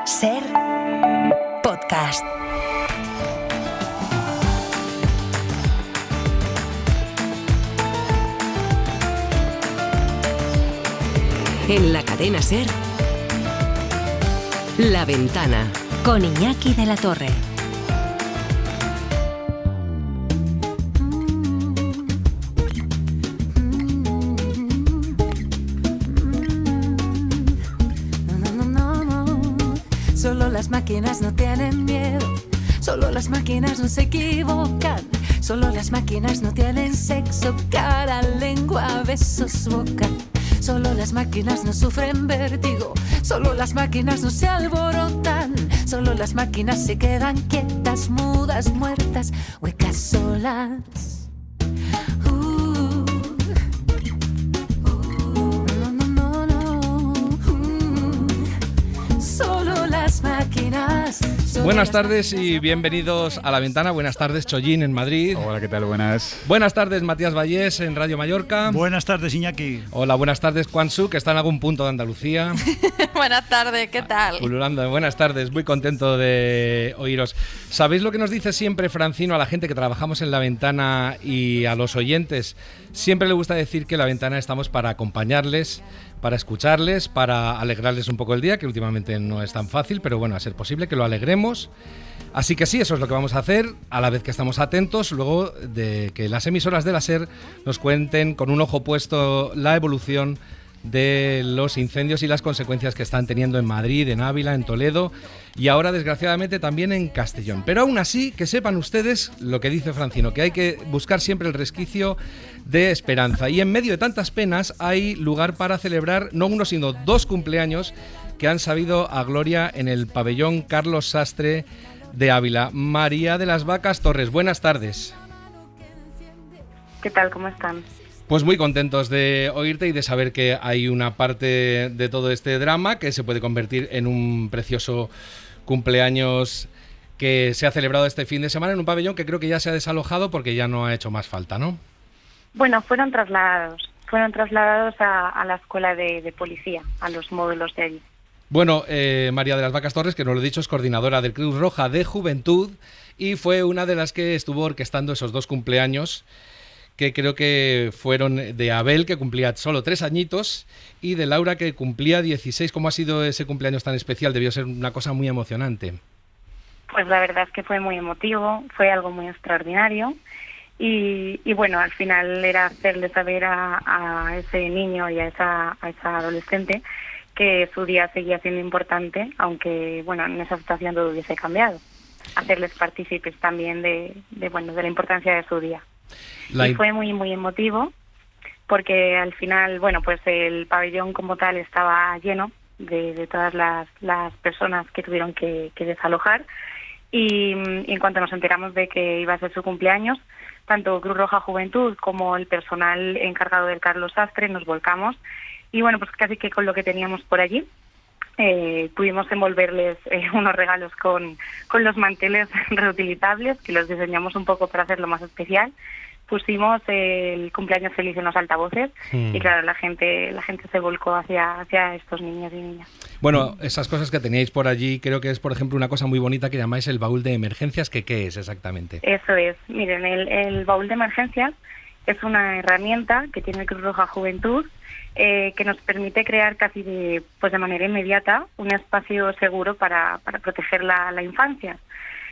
Ser podcast. En la cadena Ser, La Ventana, Con Iñaki de la Torre. Solo las máquinas no tienen miedo, solo las máquinas no se equivocan, solo las máquinas no tienen sexo, cara, lengua, besos, boca. Solo las máquinas no sufren vértigo, solo las máquinas no se alborotan, solo las máquinas se quedan quietas, mudas, muertas, huecas, solas. Solo las máquinas. Buenas tardes y bienvenidos a La Ventana. Buenas tardes, Chollín en Madrid. Hola, ¿qué tal? Buenas. Buenas tardes, Matías Vallés en Radio Mallorca. Buenas tardes, Iñaki. Hola, buenas tardes, Juan Su, que está en algún punto de Andalucía. Buenas tardes, ¿qué tal? Pululando. Buenas tardes, muy contento de oíros. ¿Sabéis lo que nos dice siempre Francino a la gente que trabajamos en La Ventana y a los oyentes? Siempre le gusta decir que La Ventana estamos para acompañarles, para escucharles, para alegrarles un poco el día, que últimamente no es tan fácil, pero bueno, a ser posible que lo alegremos. Así que sí, eso es lo que vamos a hacer, a la vez que estamos atentos luego de que las emisoras de la SER nos cuenten con un ojo puesto la evolución de los incendios y las consecuencias que están teniendo en Madrid, en Ávila, en Toledo y ahora desgraciadamente también en Castellón. Pero aún así, que sepan ustedes lo que dice Francino, que hay que buscar siempre el resquicio de esperanza. Y en medio de tantas penas hay lugar para celebrar no uno sino dos cumpleaños que han sabido a gloria en el pabellón Carlos Sastre de Ávila. María de las Vacas Torres, buenas tardes. ¿Qué tal? ¿Cómo están? Pues muy contentos de oírte y de saber que hay una parte de todo este drama que se puede convertir en un precioso cumpleaños que se ha celebrado este fin de semana en un pabellón que creo que ya se ha desalojado porque ya no ha hecho más falta, ¿no? Bueno, fueron trasladados a la escuela de policía, a los módulos de allí. Bueno, María de las Vacas Torres, que nos lo he dicho, es coordinadora del Cruz Roja de Juventud y fue una de las que estuvo orquestando esos dos cumpleaños que creo que fueron de Abel, que cumplía solo 3 añitos, y de Laura, que cumplía 16. ¿Cómo ha sido ese cumpleaños tan especial? Debió ser una cosa muy emocionante. Pues la verdad es que fue muy emotivo, fue algo muy extraordinario, y bueno, al final era hacerle saber a ese niño y a esa adolescente que su día seguía siendo importante, aunque bueno, en esa situación todo hubiese cambiado. Hacerles partícipes también de la importancia de su día. Y fue muy muy emotivo porque al final, bueno, pues el pabellón como tal estaba lleno de todas las personas que tuvieron que desalojar y en cuanto nos enteramos de que iba a ser su cumpleaños, tanto Cruz Roja Juventud como el personal encargado del Carlos Sastre nos volcamos y bueno, pues casi que con lo que teníamos por allí pudimos envolverles unos regalos con los manteles reutilizables que los diseñamos un poco para hacerlo más especial. Pusimos el cumpleaños feliz en los altavoces y claro, la gente se volcó hacia estos niños y niñas. Bueno, esas cosas que teníais por allí, creo que es, por ejemplo, una cosa muy bonita que llamáis el baúl de emergencias, que ¿qué es exactamente? Eso es. Miren, el baúl de emergencias es una herramienta que tiene Cruz Roja Juventud que nos permite crear casi de manera inmediata un espacio seguro para proteger la infancia.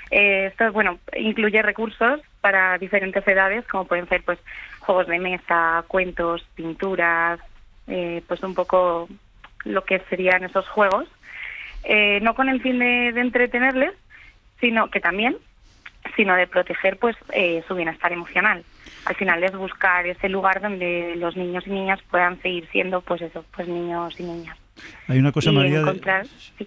Esto, bueno, incluye recursos para diferentes edades, como pueden ser pues juegos de mesa, cuentos, pinturas, pues un poco lo que serían esos juegos, no con el fin de entretenerles, sino de proteger pues su bienestar emocional. Al final es buscar ese lugar donde los niños y niñas puedan seguir siendo pues niños y niñas. Hay una cosa, María, sí.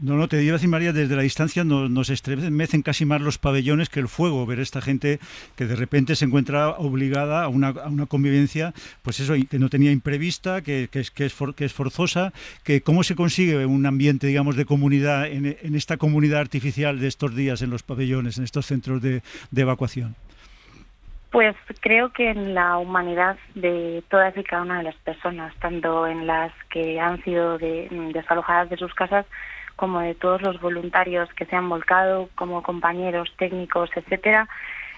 No, te iba a decir, María, desde la distancia nos estremecen casi más los pabellones que el fuego, ver esta gente que de repente se encuentra obligada a una convivencia, pues eso, que no tenía imprevista, que es forzosa, que cómo se consigue un ambiente, digamos, de comunidad en esta comunidad artificial de estos días en los pabellones, en estos centros de evacuación. Pues creo que en la humanidad de todas y cada una de las personas, tanto en las que han sido desalojadas de sus casas, como de todos los voluntarios que se han volcado, como compañeros técnicos, etcétera.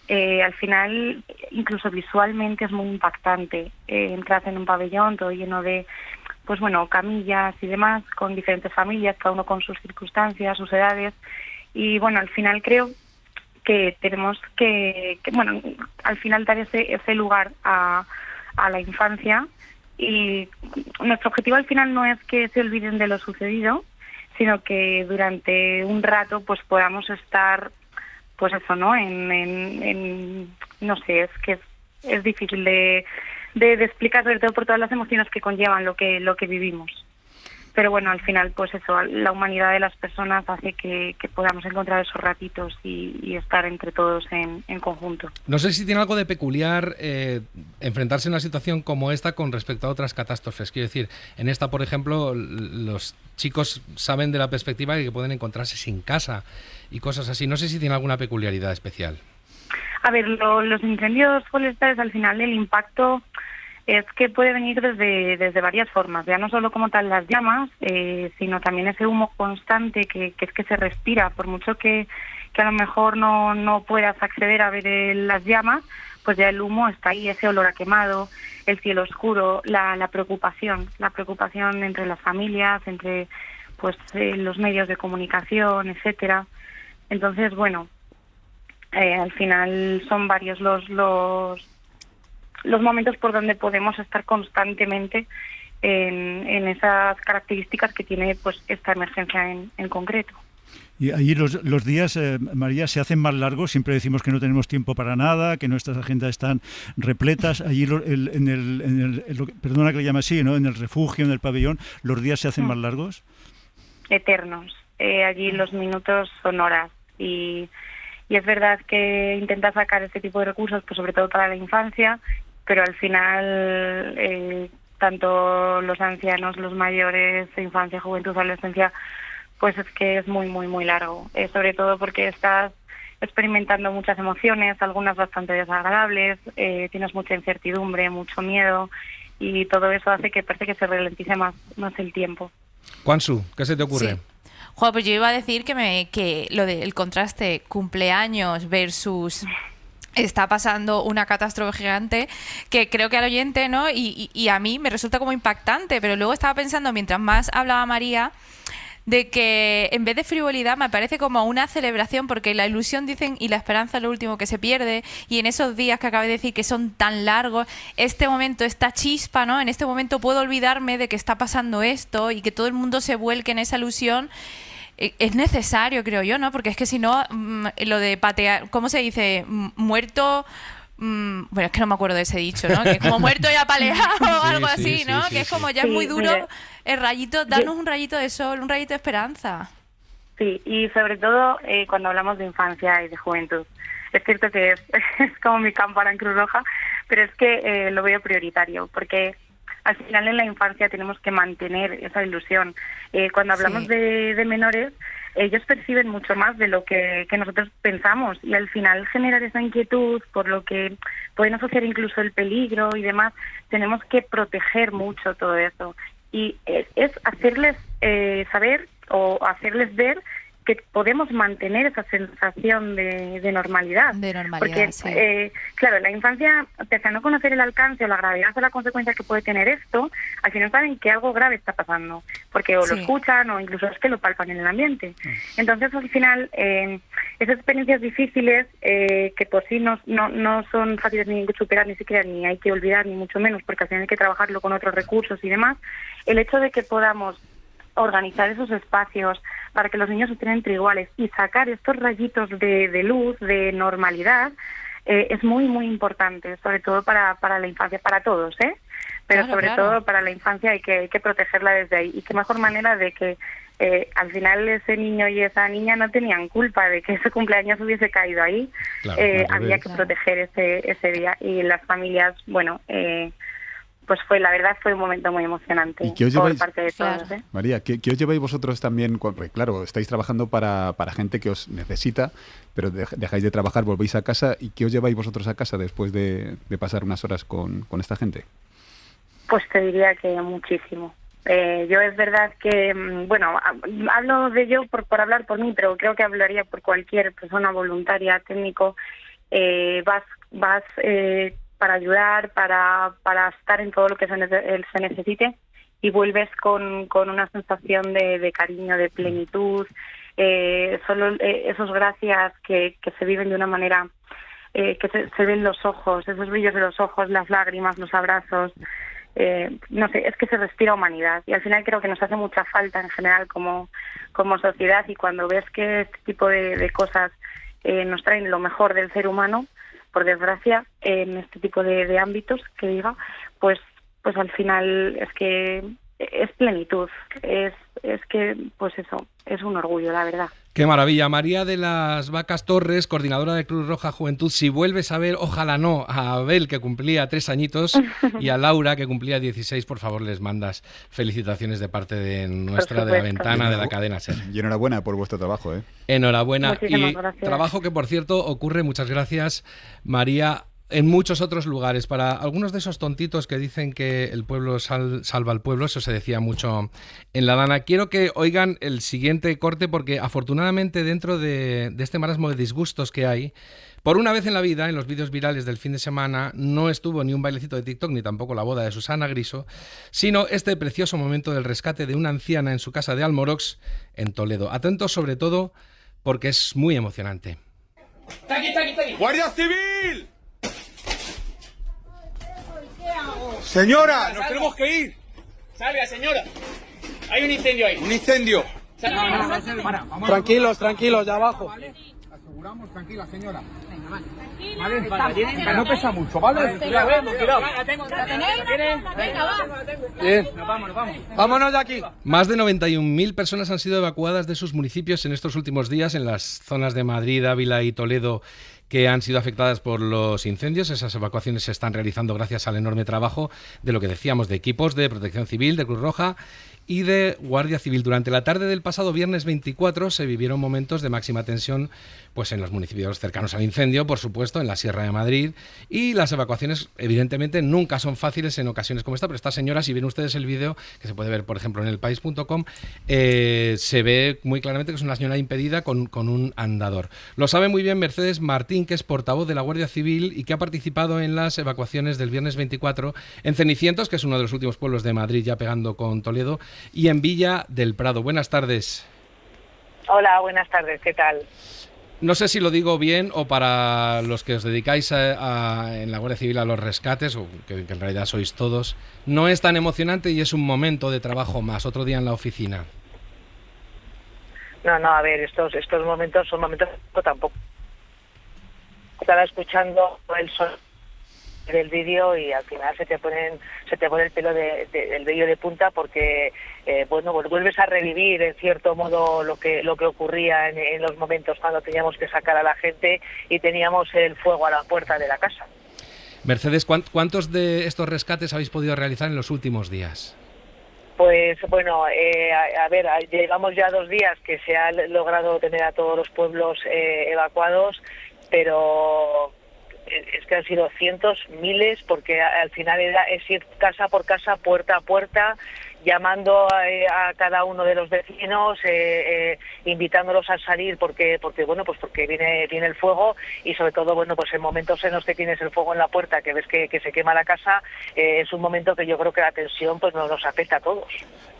Al final, incluso visualmente es muy impactante. Entras en un pabellón todo lleno de, pues bueno, camillas y demás, con diferentes familias, cada uno con sus circunstancias, sus edades. Y bueno, al final creo que tenemos que bueno, al final dar ese lugar a la infancia, y nuestro objetivo al final no es que se olviden de lo sucedido, sino que durante un rato pues podamos estar, pues eso, ¿no? No sé, es que es difícil de explicar, sobre todo por todas las emociones que conllevan lo que vivimos. Pero bueno, al final, pues eso, la humanidad de las personas hace que podamos encontrar esos ratitos y estar entre todos en conjunto. No sé si tiene algo de peculiar enfrentarse a una situación como esta con respecto a otras catástrofes. Quiero decir, en esta, por ejemplo, los chicos saben de la perspectiva de que pueden encontrarse sin casa y cosas así. No sé si tiene alguna peculiaridad especial. A ver, los incendios forestales, al final el impacto es que puede venir desde varias formas, ya no solo como tal las llamas, sino también ese humo constante que es que se respira, por mucho que a lo mejor no puedas acceder a ver las llamas, pues ya el humo está ahí, ese olor a quemado, el cielo oscuro, la preocupación entre las familias, entre pues los medios de comunicación, etcétera. Entonces, bueno, al final son varios los momentos por donde podemos estar constantemente en esas características que tiene pues esta emergencia en concreto. Y allí los días, María, se hacen más largos. Siempre decimos que no tenemos tiempo para nada, que nuestras agendas están repletas. Allí, perdona que le llame así, ¿no? En el refugio, en el pabellón, ¿los días se hacen más largos? Eternos. Allí los minutos son horas. Y es verdad que intenta sacar este tipo de recursos, pues sobre todo para la infancia, pero al final tanto los ancianos, los mayores, infancia, juventud, adolescencia, pues es que es muy, muy, muy largo. Sobre todo porque estás experimentando muchas emociones, algunas bastante desagradables, tienes mucha incertidumbre, mucho miedo, y todo eso hace que parece que se ralentice más el tiempo. Juansu, ¿qué se te ocurre? Sí. Joder, pues yo iba a decir que lo del contraste cumpleaños versus está pasando una catástrofe gigante, que creo que al oyente, ¿no? Y a mí me resulta como impactante, pero luego estaba pensando, mientras más hablaba María, de que en vez de frivolidad me parece como una celebración, porque la ilusión, dicen, y la esperanza es lo último que se pierde, y en esos días que acabé de decir que son tan largos, este momento, esta chispa, ¿no? En este momento puedo olvidarme de que está pasando esto y que todo el mundo se vuelque en esa ilusión. Es necesario, creo yo, ¿no? Porque es que si no, lo de patear, ¿cómo se dice? Muerto... bueno, es que no me acuerdo de ese dicho, ¿no? Que es como muerto y apaleado o algo así, ¿no? Que es como ya es muy duro el rayito, darnos un rayito de sol, un rayito de esperanza. Sí, y sobre todo cuando hablamos de infancia y de juventud. Es cierto que es como mi cámpara en Cruz Roja, pero es que lo veo prioritario, porque al final en la infancia tenemos que mantener esa ilusión. Cuando hablamos de menores, ellos perciben mucho más de lo que nosotros pensamos, y al final generar esa inquietud por lo que pueden asociar incluso el peligro y demás, tenemos que proteger mucho todo eso. Y es hacerles saber o hacerles ver que podemos mantener esa sensación de normalidad. De normalidad, porque, sí. Claro, en la infancia, pese a no conocer el alcance o la gravedad o la consecuencia que puede tener esto, al final saben que algo grave está pasando, porque o lo escuchan o incluso es que lo palpan en el ambiente. Entonces, al final, esas experiencias difíciles, que por sí no son fáciles ni de superar, ni siquiera ni hay que olvidar, ni mucho menos, porque al final hay que trabajarlo con otros recursos y demás, el hecho de que podamos organizar esos espacios para que los niños estén entre iguales y sacar estos rayitos de luz, de normalidad, es muy, muy importante, sobre todo para la infancia, para todos, pero sobre todo para la infancia hay que protegerla desde ahí. Y qué mejor manera de que al final ese niño y esa niña no tenían culpa de que ese cumpleaños hubiese caído ahí. Claro, había que proteger ese día, y las familias, bueno, pues la verdad fue un momento muy emocionante ¿Y qué os por lleváis, parte de Claro. todos, ¿eh? María, ¿qué os lleváis vosotros también? Porque, claro, estáis trabajando para gente que os necesita, pero dejáis de trabajar, volvéis a casa. ¿Y qué os lleváis vosotros a casa después de pasar unas horas con esta gente? Pues te diría que muchísimo. Yo es verdad que, bueno, hablo de yo por hablar por mí, pero creo que hablaría por cualquier persona voluntaria, técnico. Vas para ayudar, para estar en todo lo que se necesite, y vuelves con una sensación de cariño, de plenitud. Solo esos gracias que se viven de una manera que se ven los ojos, esos brillos de los ojos, las lágrimas, los abrazos. No sé, es que se respira humanidad, y al final creo que nos hace mucha falta en general como sociedad, y cuando ves que este tipo de cosas nos traen lo mejor del ser humano, por desgracia, en este tipo de ámbitos, que diga, pues al final es que es plenitud, es que, pues eso, es un orgullo, la verdad. Qué maravilla. María de las Vacas Torres, coordinadora de Cruz Roja Juventud. Si vuelves a ver, ojalá no, a Abel, que cumplía 3 añitos, y a Laura, que cumplía 16, por favor, les mandas felicitaciones de parte de nuestra, de la ventana, de la cadena SER. Y enhorabuena por vuestro trabajo, ¿eh? Enhorabuena. Muchísimas Y gracias. trabajo que, por cierto, ocurre, muchas gracias, María, en muchos otros lugares. Para algunos de esos tontitos que dicen que el pueblo salva al pueblo, eso se decía mucho en La Dana. Quiero que oigan el siguiente corte, porque afortunadamente dentro de este marasmo de disgustos que hay, por una vez en la vida, en los vídeos virales del fin de semana, no estuvo ni un bailecito de TikTok, ni tampoco la boda de Susana Griso, sino este precioso momento del rescate de una anciana en su casa de Almorox, en Toledo. Atentos sobre todo, porque es muy emocionante. ¡Está aquí! ¡Guardia Civil! Señora, nos tenemos que ir. Salve, señora. Hay un incendio ahí. Un incendio. Tranquilos, de abajo. Aseguramos, tranquila, señora. Vale, no pesa mucho, ¿vale? Cuidado. Bien. Nos vamos. Vámonos de aquí. Más de 91.000 personas han sido evacuadas de sus municipios en estos últimos días en las zonas de Madrid, Ávila y Toledo, que han sido afectadas por los incendios. Esas evacuaciones se están realizando gracias al enorme trabajo de lo que decíamos, de equipos de Protección Civil, de Cruz Roja y de Guardia Civil. Durante la tarde del pasado viernes 24 se vivieron momentos de máxima tensión, pues en los municipios cercanos al incendio, por supuesto, en la Sierra de Madrid, y las evacuaciones evidentemente nunca son fáciles en ocasiones como esta, pero esta señora, si ven ustedes el vídeo, que se puede ver por ejemplo en elpaís.com, se ve muy claramente que es una señora impedida con un andador. Lo sabe muy bien Mercedes Martín, que es portavoz de la Guardia Civil y que ha participado en las evacuaciones del viernes 24 en Cenicientos, que es uno de los últimos pueblos de Madrid ya pegando con Toledo, y en Villa del Prado. Buenas tardes. Hola, buenas tardes, ¿qué tal? No sé si lo digo bien, o para los que os dedicáis en la Guardia Civil a los rescates, o que en realidad sois todos, no es tan emocionante y es un momento de trabajo más, otro día en la oficina. No, a ver, estos momentos son momentos tampoco. Estaba escuchando el son del vídeo y al final se te pone el pelo del vello de punta, porque bueno, pues vuelves a revivir en cierto modo lo que ocurría en los momentos cuando teníamos que sacar a la gente y teníamos el fuego a la puerta de la casa. Mercedes, ¿cuántos de estos rescates habéis podido realizar en los últimos días? Pues bueno, a ver, llevamos ya 2 días que se ha logrado tener a todos los pueblos evacuados, pero es que han sido cientos, miles, porque al final es ir casa por casa, puerta a puerta, llamando a cada uno de los vecinos, invitándolos a salir porque bueno, pues porque viene el fuego, y sobre todo, bueno, pues en momentos en los que tienes el fuego en la puerta, que ves que se quema la casa, es un momento que yo creo que la tensión pues nos afecta a todos.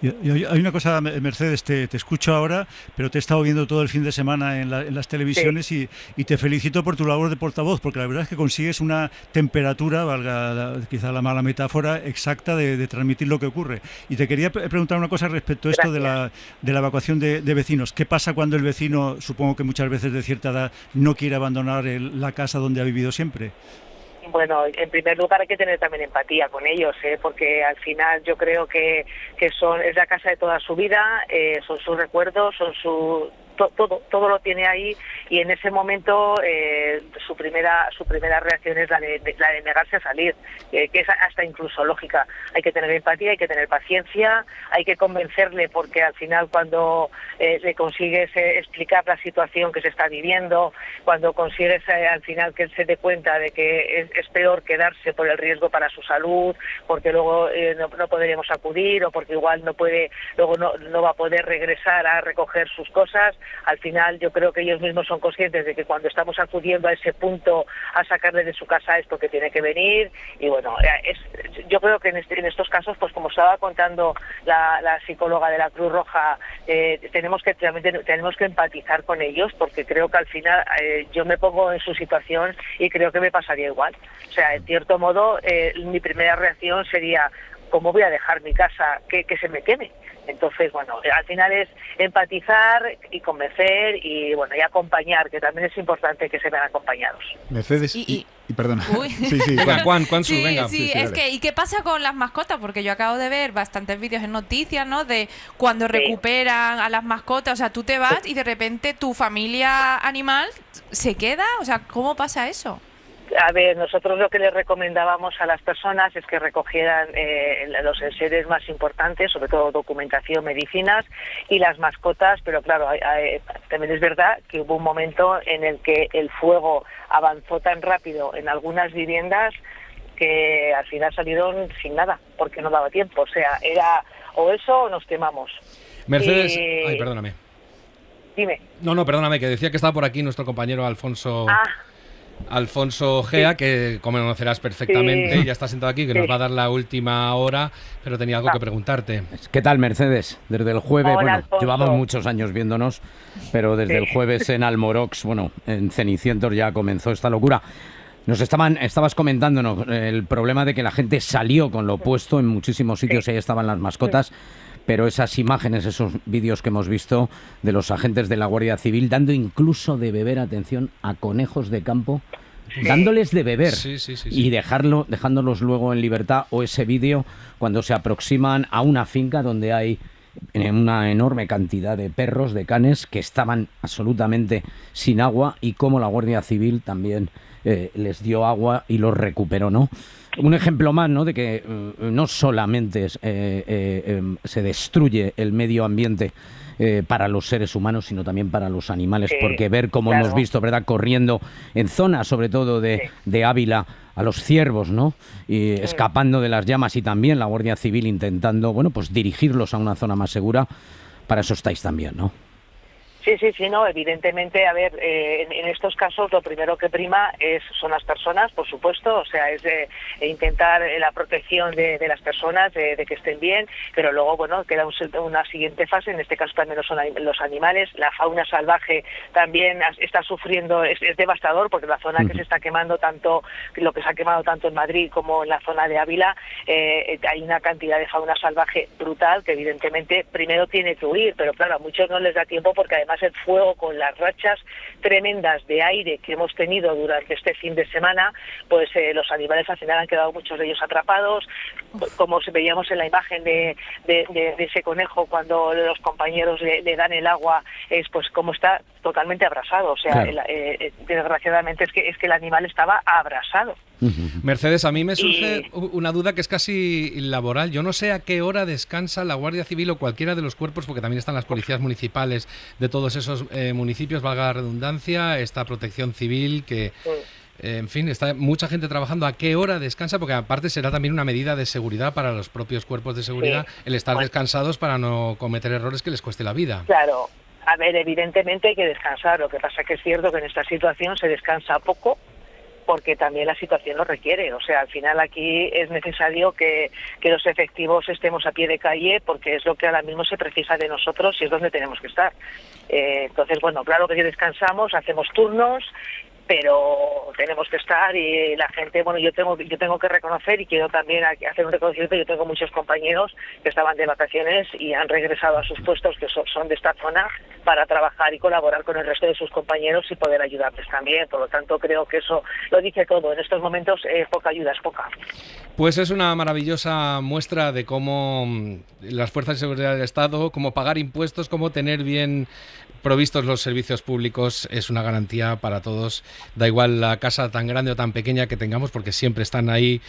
Y hay una cosa, Mercedes, te escucho ahora, pero te he estado viendo todo el fin de semana en las televisiones, sí. y te felicito por tu labor de portavoz, porque la verdad es que consigues una temperatura, valga quizá la mala metáfora, exacta de transmitir lo que ocurre. Y te quería preguntar una cosa respecto a esto de la evacuación de vecinos. ¿Qué pasa cuando el vecino, supongo que muchas veces de cierta edad, no quiere abandonar la casa donde ha vivido siempre? Bueno, en primer lugar hay que tener también empatía con ellos, porque al final yo creo que es la casa de toda su vida, son sus recuerdos, son todo lo tiene ahí, y en ese momento su primera reacción es la de negarse a salir, que es hasta incluso lógica. Hay que tener empatía, hay que tener paciencia, hay que convencerle, porque al final cuando le consigues explicar la situación que se está viviendo, cuando consigues al final que él se dé cuenta de que es peor quedarse por el riesgo para su salud, porque luego no podremos acudir, o porque igual luego no va a poder regresar a recoger sus cosas. Al final yo creo que ellos mismos son conscientes de que cuando estamos acudiendo a ese punto a sacarle de su casa es porque tiene que venir, y bueno, yo creo que en estos casos, pues como estaba contando la psicóloga de la Cruz Roja, tenemos que empatizar con ellos, porque creo que al final yo me pongo en su situación y creo que me pasaría igual. O sea, en cierto modo, mi primera reacción sería: ¿cómo voy a dejar mi casa que se me queme? Entonces, bueno, al final es empatizar y convencer y, bueno, y acompañar, que también es importante que se vean acompañados. Mercedes, y perdona. Uy. Sí, Venga, Juan, Sí, venga. sí, es que, ¿y qué pasa con las mascotas? Porque yo acabo de ver bastantes vídeos en noticias, ¿no? De cuando recuperan a las mascotas, o sea, tú te vas y de repente tu familia animal se queda, o sea, ¿cómo pasa eso? A ver, nosotros lo que les recomendábamos a las personas es que recogieran los enseres más importantes, sobre todo documentación, medicinas y las mascotas, pero claro, también es verdad que hubo un momento en el que el fuego avanzó tan rápido en algunas viviendas que al final salieron sin nada, porque no daba tiempo. O sea, era o eso o nos quemamos. Mercedes, ay, perdóname. Dime. No, perdóname, que decía que estaba por aquí nuestro compañero Alfonso Gea, que conocerás perfectamente, ya está sentado aquí, que nos va a dar la última hora, pero tenía algo que preguntarte. ¿Qué tal, Mercedes? Desde el jueves, Hola, bueno, Alfonso. llevamos muchos años viéndonos, pero desde el jueves en Almorox, bueno, en Cenicientos ya comenzó esta locura. Estabas comentándonos el problema de que la gente salió con lo opuesto en muchísimos sitios, ahí estaban las mascotas. Pero esas imágenes, esos vídeos que hemos visto de los agentes de la Guardia Civil dando incluso de beber, atención, a conejos de campo, dándoles de beber y dejándolos luego en libertad, o ese vídeo cuando se aproximan a una finca donde hay una enorme cantidad de perros, de canes, que estaban absolutamente sin agua, y cómo la Guardia Civil también les dio agua y los recuperó, ¿no? Un ejemplo más, ¿no?, de que no solamente se destruye el medio ambiente para los seres humanos, sino también para los animales, porque ver cómo hemos visto, ¿verdad?, corriendo en zonas, sobre todo de Ávila, a los ciervos, ¿no?, y escapando de las llamas, y también la Guardia Civil intentando, bueno, pues dirigirlos a una zona más segura. Para eso estáis también, ¿no? Sí, no, evidentemente, a ver, en estos casos lo primero que prima son las personas, por supuesto, o sea, es intentar la protección de las personas, de que estén bien, pero luego, bueno, queda una siguiente fase, en este caso también son los animales, la fauna salvaje también está sufriendo, es devastador, porque la zona que se está quemando tanto, lo que se ha quemado tanto en Madrid como en la zona de Ávila, hay una cantidad de fauna salvaje brutal que evidentemente primero tiene que huir, pero claro, a muchos no les da tiempo, porque además el fuego, con las rachas tremendas de aire que hemos tenido durante este fin de semana, pues los animales al final han quedado muchos de ellos atrapados, como veíamos en la imagen de ese conejo cuando los compañeros le dan el agua, pues como está totalmente abrasado, o sea, claro. Desgraciadamente es que el animal estaba abrasado. Mercedes, a mí me surge una duda que es casi laboral. Yo no sé a qué hora descansa la Guardia Civil o cualquiera de los cuerpos, porque también están las policías municipales de todos esos municipios, valga la redundancia, esta protección civil que... en fin, está mucha gente trabajando. ¿A qué hora descansa? Porque aparte será también una medida de seguridad para los propios cuerpos de seguridad, el estar descansados para no cometer errores que les cueste la vida. Claro. A ver, evidentemente hay que descansar. Lo que pasa que es cierto que en esta situación se descansa poco, porque también la situación lo requiere. O sea, al final aquí es necesario que los efectivos estemos a pie de calle, porque es lo que ahora mismo se precisa de nosotros y es donde tenemos que estar. Entonces, bueno, claro que descansamos, hacemos turnos, pero tenemos que estar, y la gente, bueno, yo tengo que reconocer, y quiero también hacer un reconocimiento. Yo tengo muchos compañeros que estaban de vacaciones y han regresado a sus puestos, que son de esta zona, para trabajar y colaborar con el resto de sus compañeros y poder ayudarles también. Por lo tanto, creo que eso lo dice todo. En estos momentos, poca ayuda es poca. Pues es una maravillosa muestra de cómo las fuerzas de seguridad del Estado, cómo pagar impuestos, cómo tener bien provistos los servicios públicos es una garantía para todos. Da igual la casa tan grande o tan pequeña que tengamos, porque siempre están ahí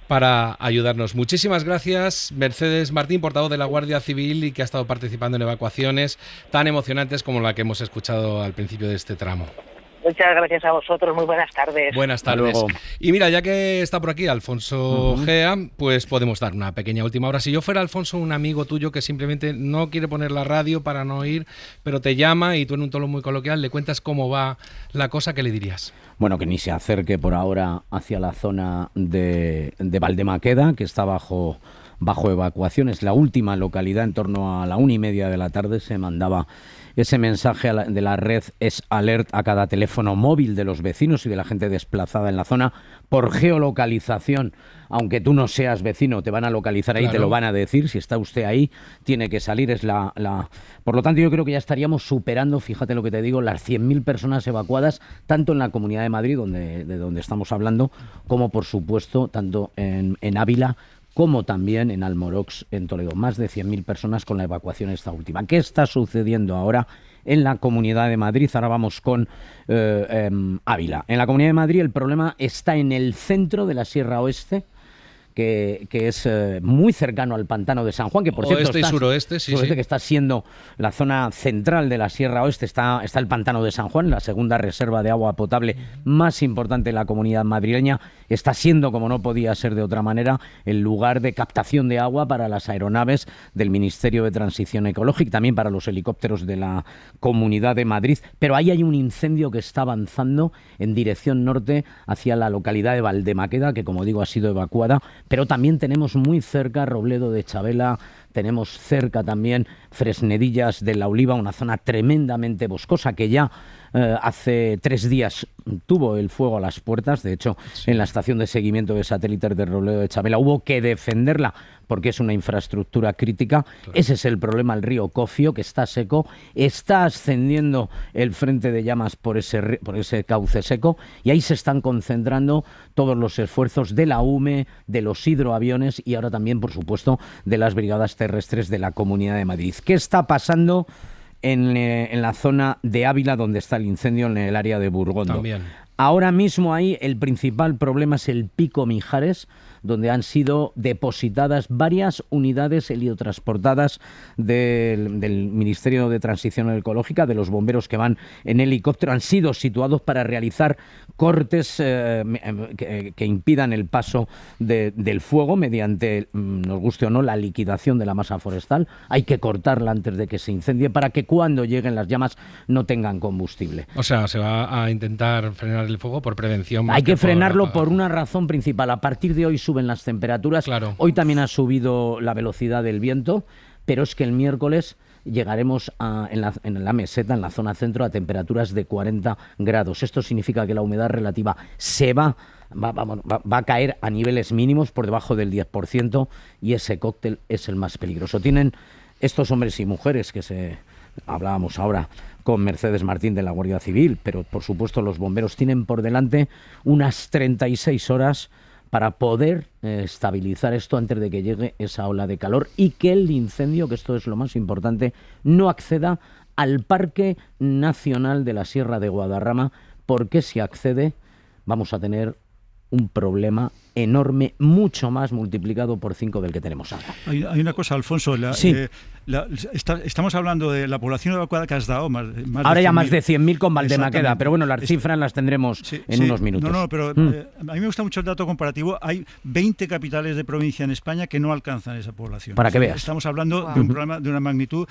para ayudarnos. Muchísimas gracias, Mercedes Martín, portavoz de la Guardia Civil y que ha estado participando en evacuaciones tan emocionantes como la que hemos escuchado al principio de este tramo. Muchas gracias a vosotros, muy buenas tardes. Buenas tardes. Y mira, ya que está por aquí Alfonso Gea, pues podemos dar una pequeña última hora. Si yo fuera, Alfonso, un amigo tuyo que simplemente no quiere poner la radio para no oír, pero te llama y tú en un tono muy coloquial le cuentas cómo va la cosa, ¿qué le dirías? Bueno, que ni se acerque por ahora hacia la zona de Valdemaqueda, que está bajo evacuación. Es la última localidad. En torno a la 1:30 de la tarde se mandaba ese mensaje de la red Es Alert a cada teléfono móvil de los vecinos y de la gente desplazada en la zona por geolocalización. Aunque tú no seas vecino, te van a localizar ahí, claro. Te lo van a decir. Si está usted ahí, tiene que salir. Por lo tanto, yo creo que ya estaríamos superando, fíjate lo que te digo, las 100.000 personas evacuadas, tanto en la Comunidad de Madrid, de donde estamos hablando, como, por supuesto, tanto en Ávila, como también en Almorox, en Toledo. Más de 100.000 personas con la evacuación esta última. ¿Qué está sucediendo ahora en la Comunidad de Madrid? Ahora vamos con Ávila. En la Comunidad de Madrid el problema está en el centro de la Sierra Oeste, que es muy cercano al pantano de San Juan, que por cierto Oeste y suroeste, sí. que está siendo la zona central de la Sierra Oeste. Está el pantano de San Juan, la segunda reserva de agua potable más importante de la comunidad madrileña. Está siendo, como no podía ser de otra manera, el lugar de captación de agua para las aeronaves del Ministerio de Transición Ecológica, también para los helicópteros de la Comunidad de Madrid. Pero ahí hay un incendio que está avanzando en dirección norte hacia la localidad de Valdemaqueda, que, como digo, ha sido evacuada. Pero también tenemos muy cerca Robledo de Chabela, tenemos cerca también Fresnedillas de la Oliva, una zona tremendamente boscosa que ya hace 3 días tuvo el fuego a las puertas. De hecho, sí, en la estación de seguimiento de satélites de Robledo de Chabela hubo que defenderla porque es una infraestructura crítica. Claro. Ese es el problema, el río Cofio, que está seco, está ascendiendo el frente de llamas por ese cauce seco, y ahí se están concentrando todos los esfuerzos de la UME, de los hidroaviones y ahora también, por supuesto, de las brigadas terrestres de la Comunidad de Madrid. ¿Qué está pasando en la zona de Ávila, donde está el incendio, en el área de Burgondo? También. Ahora mismo ahí el principal problema es el Pico Mijares, donde han sido depositadas varias unidades heliotransportadas del Ministerio de Transición Ecológica, de los bomberos que van en helicóptero. Han sido situados para realizar cortes que impidan el paso del fuego mediante, nos guste o no, la liquidación de la masa forestal. Hay que cortarla antes de que se incendie para que cuando lleguen las llamas no tengan combustible. O sea, se va a intentar frenar el fuego por prevención. Hay que frenarlo por una razón principal. A partir de hoy suben las temperaturas. Claro. Hoy también ha subido la velocidad del viento, pero es que el miércoles llegaremos en la meseta, en la zona centro, a temperaturas de 40 grados. Esto significa que la humedad relativa va a caer a niveles mínimos, por debajo del 10%, y ese cóctel es el más peligroso. Tienen estos hombres y mujeres hablábamos ahora con Mercedes Martín de la Guardia Civil, pero por supuesto los bomberos tienen por delante unas 36 horas para poder estabilizar esto antes de que llegue esa ola de calor y que el incendio, que esto es lo más importante, no acceda al Parque Nacional de la Sierra de Guadarrama, porque si accede vamos a tener un problema enorme, mucho más multiplicado por 5 del que tenemos ahora. Hay una cosa, Alfonso, sí. Estamos hablando de la población evacuada que has dado, más ahora ya más de 100.000 con Valdemaqueda, pero bueno, las cifras las tendremos en unos minutos. No, pero a mí me gusta mucho el dato comparativo. Hay 20 capitales de provincia en España que no alcanzan esa población. Para que veas. Estamos hablando de un problema de una magnitud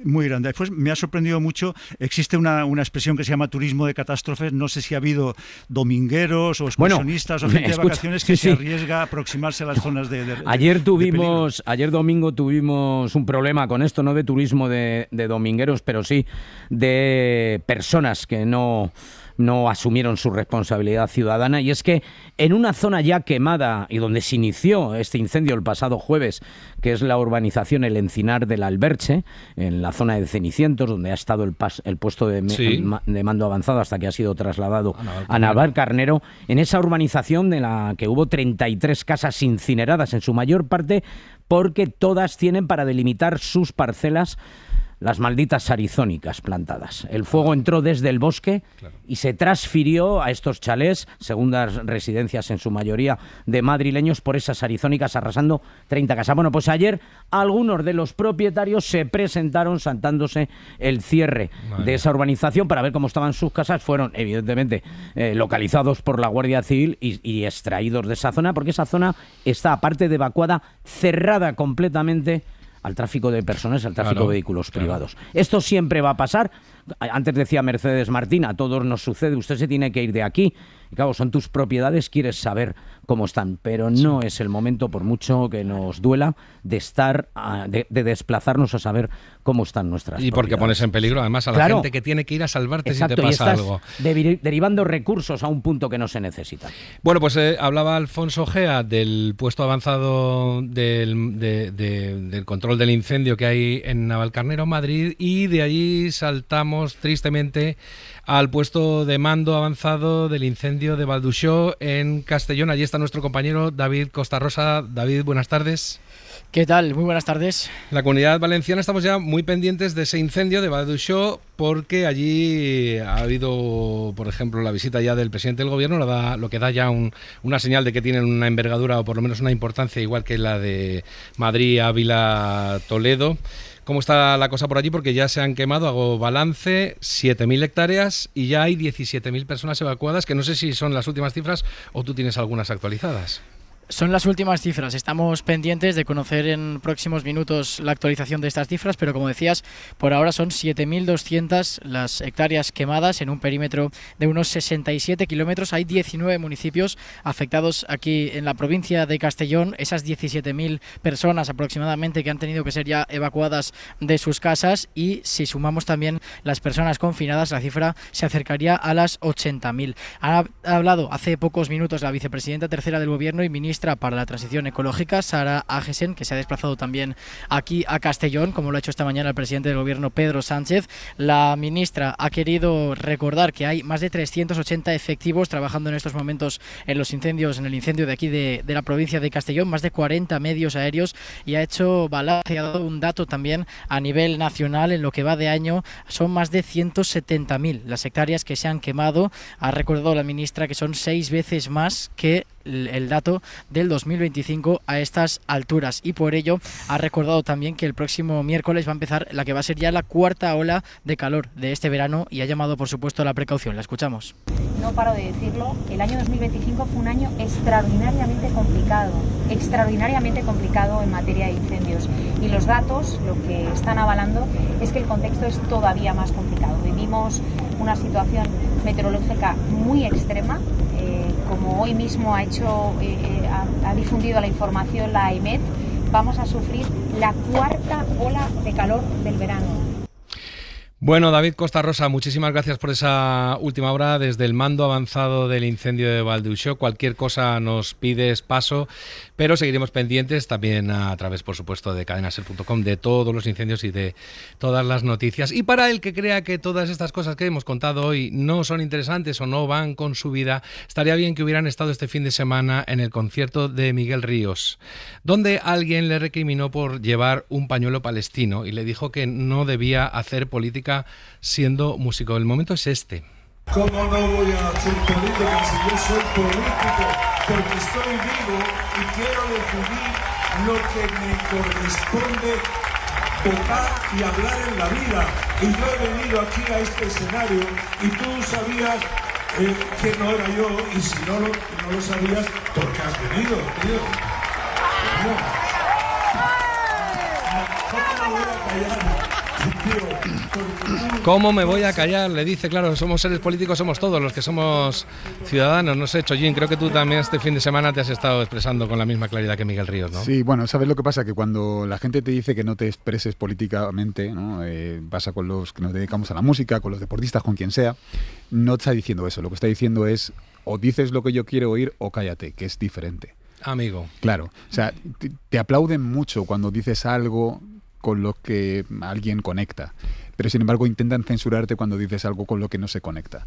muy grande. Después me ha sorprendido mucho, existe una expresión que se llama turismo de catástrofes. No sé si ha habido domingueros o excursionistas o gente de vacaciones que se arriesga a aproximarse a las zonas de ayer domingo tuvimos un problema con esto, no de turismo de domingueros, pero sí de personas que no no asumieron su responsabilidad ciudadana, y es que en una zona ya quemada y donde se inició este incendio el pasado jueves, que es la urbanización El Encinar del Alberche, en la zona de Cenicientos, donde ha estado el puesto de mando avanzado hasta que ha sido trasladado a Navalcarnero, en esa urbanización de la que hubo 33 casas incineradas, en su mayor parte porque todas tienen para delimitar sus parcelas las malditas arizónicas plantadas. El fuego entró desde el bosque y se transfirió a estos chalés, segundas residencias en su mayoría de madrileños, por esas arizónicas, arrasando 30 casas. Bueno, pues ayer algunos de los propietarios se presentaron saltándose el cierre de esa urbanización para ver cómo estaban sus casas. Fueron, evidentemente, localizados por la Guardia Civil y extraídos de esa zona, porque esa zona está, aparte de evacuada, cerrada completamente al tráfico de personas, al tráfico de vehículos privados. Esto siempre va a pasar. Antes decía Mercedes Martín, a todos nos sucede, usted se tiene que ir de aquí. Y claro, son tus propiedades, quieres saber cómo están, pero no es el momento, por mucho que nos duela, de desplazarnos a saber cómo están nuestras propiedades. Y porque pones en peligro además a la gente que tiene que ir a salvarte si te pasa algo. Derivando recursos a un punto que no se necesita. Bueno, pues hablaba Alfonso Gea del puesto avanzado del control del incendio que hay en Navalcarnero, Madrid, y de allí saltamos tristemente al puesto de mando avanzado del incendio de Valduxó en Castellón. Allí está nuestro compañero David Costarrosa. David, buenas tardes. ¿Qué tal? Muy buenas tardes. En la Comunidad Valenciana estamos ya muy pendientes de ese incendio de Valduxó, porque allí ha habido, por ejemplo, la visita ya del presidente del gobierno, lo que da ya una señal de que tienen una envergadura o por lo menos una importancia igual que la de Madrid, Ávila, Toledo. ¿Cómo está la cosa por allí? Porque ya se han quemado, hago balance, 7.000 hectáreas y ya hay 17.000 personas evacuadas, que no sé si son las últimas cifras o tú tienes algunas actualizadas. Son las últimas cifras. Estamos pendientes de conocer en próximos minutos la actualización de estas cifras, pero como decías, por ahora son 7.200 las hectáreas quemadas en un perímetro de unos 67 kilómetros. Hay 19 municipios afectados aquí en la provincia de Castellón. Esas 17.000 personas aproximadamente que han tenido que ser ya evacuadas de sus casas, y si sumamos también las personas confinadas, la cifra se acercaría a las 80.000. Ha hablado hace pocos minutos la vicepresidenta tercera del Gobierno y ministra para la Transición Ecológica, Sara Agesen, que se ha desplazado también aquí a Castellón, como lo ha hecho esta mañana el presidente del Gobierno, Pedro Sánchez. La ministra ha querido recordar que hay más de 380 efectivos trabajando en estos momentos en los incendios, en el incendio de aquí de la provincia de Castellón, más de 40 medios aéreos, y ha hecho balance, ha dado un dato también a nivel nacional. En lo que va de año son más de 170.000 las hectáreas que se han quemado. Ha recordado la ministra que son 6 veces más que el dato del 2025 a estas alturas, y por ello ha recordado también que el próximo miércoles va a empezar la que va a ser ya la cuarta ola de calor de este verano, y ha llamado por supuesto a la precaución. La escuchamos. No paro de decirlo, el año 2025 fue un año extraordinariamente complicado en materia de incendios, y los datos lo que están avalando es que el contexto es todavía más complicado. Vivimos una situación meteorológica muy extrema, como hoy mismo ha difundido la información la AEMET. Vamos a sufrir la cuarta ola de calor del verano. Bueno, David Costarrosa, muchísimas gracias por esa última hora desde el mando avanzado del incendio de Valduxó. Cualquier cosa nos pides paso, pero seguiremos pendientes también a través, por supuesto, de cadenaser.com, de todos los incendios y de todas las noticias. Y para el que crea que todas estas cosas que hemos contado hoy no son interesantes o no van con su vida, estaría bien que hubieran estado este fin de semana en el concierto de Miguel Ríos, donde alguien le recriminó por llevar un pañuelo palestino y le dijo que no debía hacer política siendo músico. El momento es este. ¿Cómo no voy a hacer política si yo soy político? Porque estoy vivo y quiero decidir lo que me corresponde tocar y hablar en la vida. Y yo he venido aquí a este escenario y tú sabías que no era yo, y si no lo sabías, ¿por qué has venido, tío? ¿Cómo me voy a callar? Tío, porque tú ¿Cómo me voy a callar? Le dice, claro, somos seres políticos, somos todos los que somos ciudadanos. No sé, Chollín, creo que tú también este fin de semana te has estado expresando con la misma claridad que Miguel Ríos, ¿no? Sí, bueno, ¿sabes lo que pasa? Que cuando la gente te dice que no te expreses políticamente, ¿no? Pasa con los que nos dedicamos a la música, con los deportistas, con quien sea, no te está diciendo eso. Lo que está diciendo es, o dices lo que yo quiero oír o cállate, que es diferente. Amigo. Claro, o sea, te aplauden mucho cuando dices algo con lo que alguien conecta. Pero sin embargo intentan censurarte cuando dices algo con lo que no se conecta.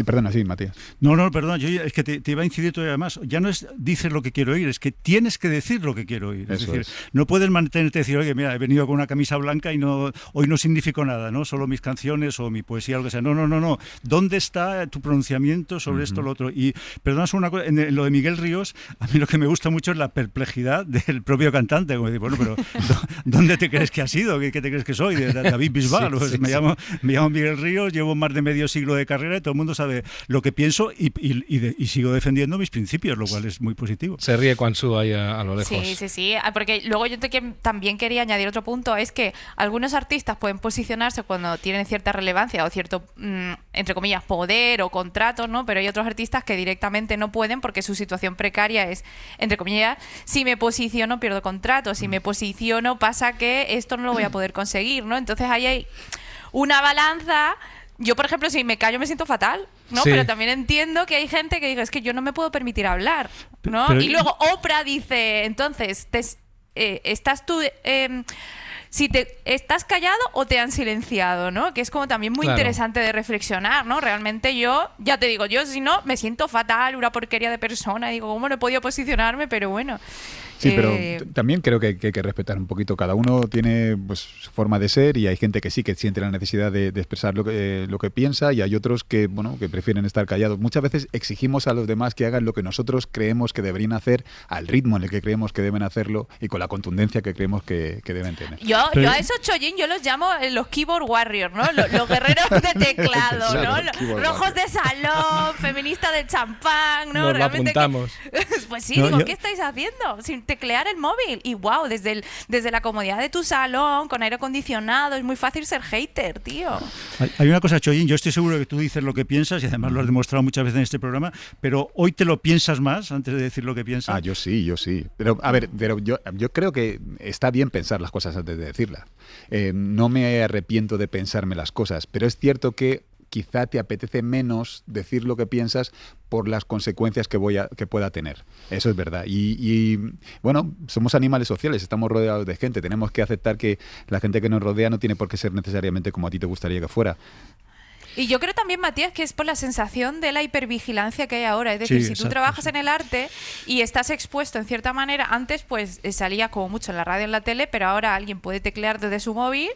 Perdona, sí, Matías. No, perdón, yo es que te iba a incidir todavía más. Ya no es dices lo que quiero oír, es que tienes que decir lo que quiero oír. Es decir, no puedes mantenerte y decir, oye, mira, he venido con una camisa blanca y hoy no significó nada, ¿no? Solo mis canciones o mi poesía o lo que sea. No. ¿Dónde está tu pronunciamiento sobre esto o lo otro? Y perdona una cosa, en lo de Miguel Ríos, a mí lo que me gusta mucho es la perplejidad del propio cantante. Como decir, bueno, pero ¿dónde te crees que has sido? ¿Qué te crees que soy? David Bisbal. Me llamo Miguel Ríos, llevo más de medio siglo de carrera y todo el mundo sabe lo que pienso y sigo defendiendo mis principios, lo cual es muy positivo. Se ríe Quansu ahí a lo lejos. Sí, porque luego yo también quería añadir otro punto, es que algunos artistas pueden posicionarse cuando tienen cierta relevancia o cierto, entre comillas, poder o contrato, ¿no? Pero hay otros artistas que directamente no pueden porque su situación precaria es, entre comillas, si me posiciono pierdo contrato, si me posiciono pasa que esto no lo voy a poder conseguir, ¿no? Entonces ahí hay una balanza. Yo, por ejemplo, si me callo me siento fatal, ¿no? Sí. Pero también entiendo que hay gente que dice, es que yo no me puedo permitir hablar, ¿no? Y luego Oprah dice, entonces, ¿estás tú... si te estás callado o te han silenciado, ¿no? Que es como también muy interesante de reflexionar, ¿no? Realmente yo, ya te digo, yo si no, me siento fatal, una porquería de persona, digo, ¿cómo no he podido posicionarme? Pero bueno... Sí, pero también creo que hay que respetar un poquito. Cada uno tiene pues, su forma de ser y hay gente que sí que siente la necesidad de expresar lo que piensa y hay otros que prefieren estar callados. Muchas veces exigimos a los demás que hagan lo que nosotros creemos que deberían hacer, al ritmo en el que creemos que deben hacerlo y con la contundencia que creemos que deben tener. Yo a esos Chollín yo los llamo los keyboard warriors, ¿no? Los guerreros de teclado, ¿no? Los rojos de salón, feministas del champán, ¿no? Nos lo apuntamos. Pues sí, digo, ¿qué estáis haciendo? Sin teclear el móvil. Y wow, desde la comodidad de tu salón, con aire acondicionado, es muy fácil ser hater, tío. Hay una cosa, Chollín, yo estoy seguro que tú dices lo que piensas y además lo has demostrado muchas veces en este programa, pero hoy te lo piensas más antes de decir lo que piensas. Ah, yo sí. Pero, a ver, yo creo que está bien pensar las cosas antes de decirlas. No me arrepiento de pensarme las cosas, pero es cierto que quizá te apetece menos decir lo que piensas por las consecuencias que pueda tener. Eso es verdad. Y bueno, somos animales sociales, estamos rodeados de gente, tenemos que aceptar que la gente que nos rodea no tiene por qué ser necesariamente como a ti te gustaría que fuera. Y yo creo también, Matías, que es por la sensación de la hipervigilancia que hay ahora. Es decir, si tú trabajas en el arte y estás expuesto en cierta manera, antes pues salía como mucho en la radio, en la tele, pero ahora alguien puede teclear desde su móvil